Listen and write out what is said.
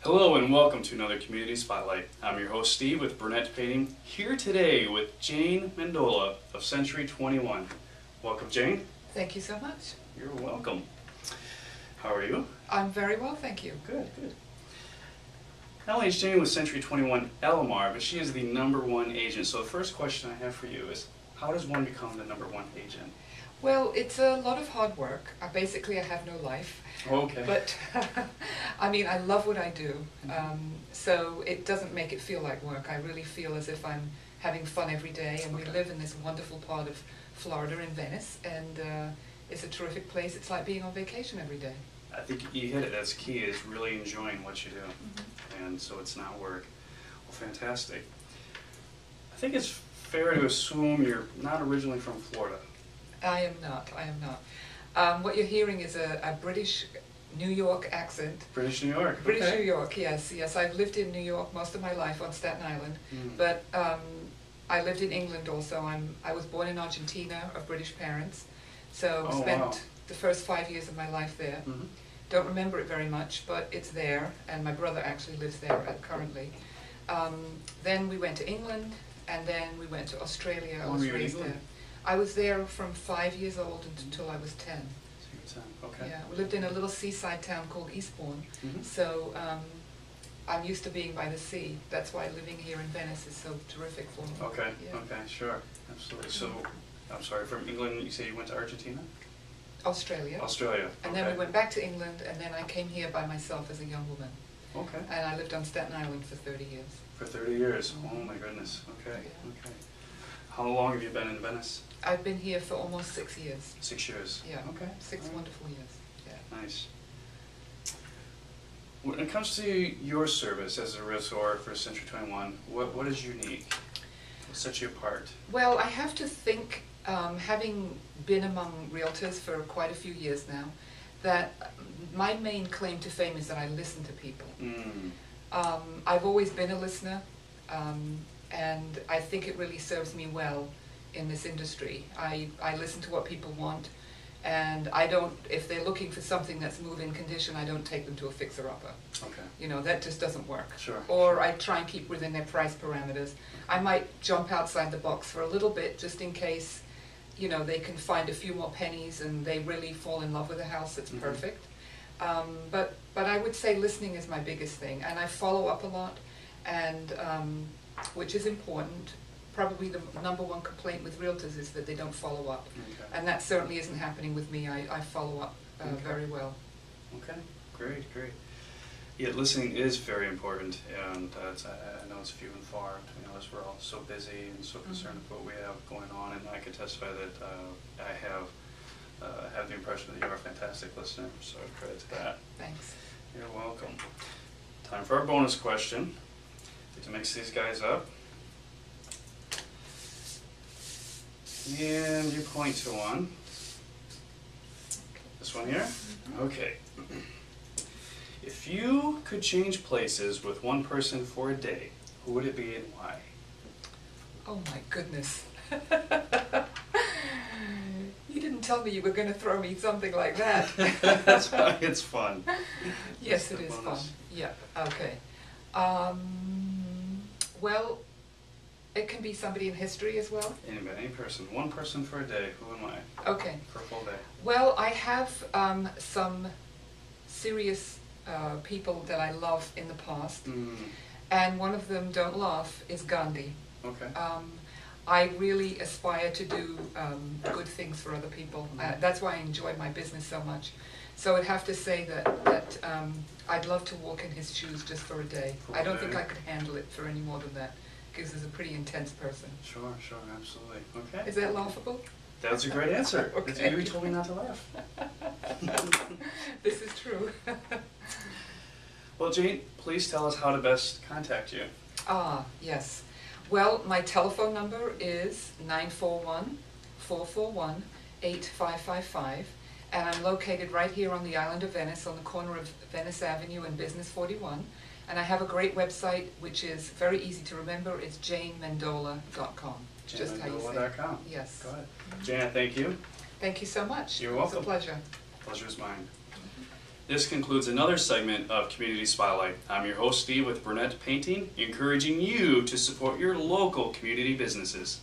Hello and welcome to another Community Spotlight. I'm your host Steve with Burnett Painting, here today with Jane Mendola of Century 21. Welcome, Jane. Thank you so much. You're welcome. How are you? I'm very well, thank you. Good, good. Not only is Jane with Century 21 LMR, but she is the #1 agent. So the first question I have for you is, how does one become the #1 agent? Well, it's a lot of hard work. I have no life. Okay. But, I mean, I love what I do, so it doesn't make it feel like work. I really feel as if I'm having fun every day, and we live in this wonderful part of Florida in Venice, and it's a terrific place. It's like being on vacation every day. I think you hit it. That's key, is really enjoying what you do. And so it's not work. Well, fantastic. I think it's fair to assume you're not originally from Florida. I am not. What you're hearing is a British New York accent. British New York. British Okay. New York, yes. I've lived in New York most of my life on Staten Island, but I lived in England also. I was born in Argentina of British parents, so spent the first 5 years of my life there. Don't remember it very much, but it's there, and my brother actually lives there currently. Then we went to England, and then we went to Australia. I was raised there. I was there from 5 years old until I was 10. Okay. Yeah, we lived in a little seaside town called Eastbourne, so I'm used to being by the sea. That's why living here in Venice is so terrific for me. Okay, Yeah. okay, sure, absolutely. So, I'm sorry, from England, you say you went to Argentina? Australia. Australia, And then we went back to England, and then I came here by myself as a young woman. Okay. And I lived on Staten Island for 30 years. For 30 years? Oh my goodness, okay, okay. How long have you been in Venice? I've been here for almost 6 years. 6 years? Yeah. Okay. 6 wonderful years. Yeah. Nice. When it comes to your service as a realtor for Century 21, what is unique? What sets you apart? Well, I have to think, having been among realtors for quite a few years now, that my main claim to fame is that I listen to people. I've always been a listener, and I think it really serves me well in this industry. I listen to what people want, and I don't, if they're looking for something that's move-in condition, I don't take them to a fixer-upper. Okay. You know, that just doesn't work. Sure. Or I try and keep within their price parameters. I might jump outside the box for a little bit, just in case, you know, they can find a few more pennies and they really fall in love with a house that's perfect. But I would say listening is my biggest thing, and I follow up a lot, and which is important. Probably the #1 complaint with realtors is that they don't follow up, and that certainly isn't happening with me. I follow up very well. Okay, great, great. Yeah, listening is very important, and I know it's few and far between us. We're all so busy and so concerned with what we have going on, and I can testify that I have the impression that you're a fantastic listener, so credit to that. Thanks. You're welcome. Time for our bonus question. Get to mix these guys up. And you point to one. This one here? Okay. If you could change places with one person for a day, who would it be and why? Oh my goodness. You didn't tell me you were going to throw me something like that. That's why it's fun. Yes, it is fun. Yeah, okay. Well, it can be somebody in history as well. Anybody, any person. One person for a day, who am I? Okay. For a full day. Well, I have some serious people that I love in the past, and one of them, don't laugh, is Gandhi. Okay. I really aspire to do good things for other people. That's why I enjoy my business so much. So I'd have to say that I'd love to walk in his shoes just for a day. I don't think I could handle it for any more than that, because he's a pretty intense person. Sure, sure, absolutely. Okay. Is that laughable? That's a great answer. Okay. You told me not to laugh. This is true. Well, Jane, please tell us how to best contact you. Yes. Well, my telephone number is 941-441-8555, and I'm located right here on the island of Venice, on the corner of Venice Avenue and Business 41. And I have a great website, which is very easy to remember. It's janemendola.com. Just how you say it. janemendola.com. Yes. Go ahead. Jane, thank you. Thank you so much. You're It was welcome. a pleasure. Pleasure is mine. This concludes another segment of Community Spotlight. I'm your host, Steve, with Burnett Painting, encouraging you to support your local community businesses.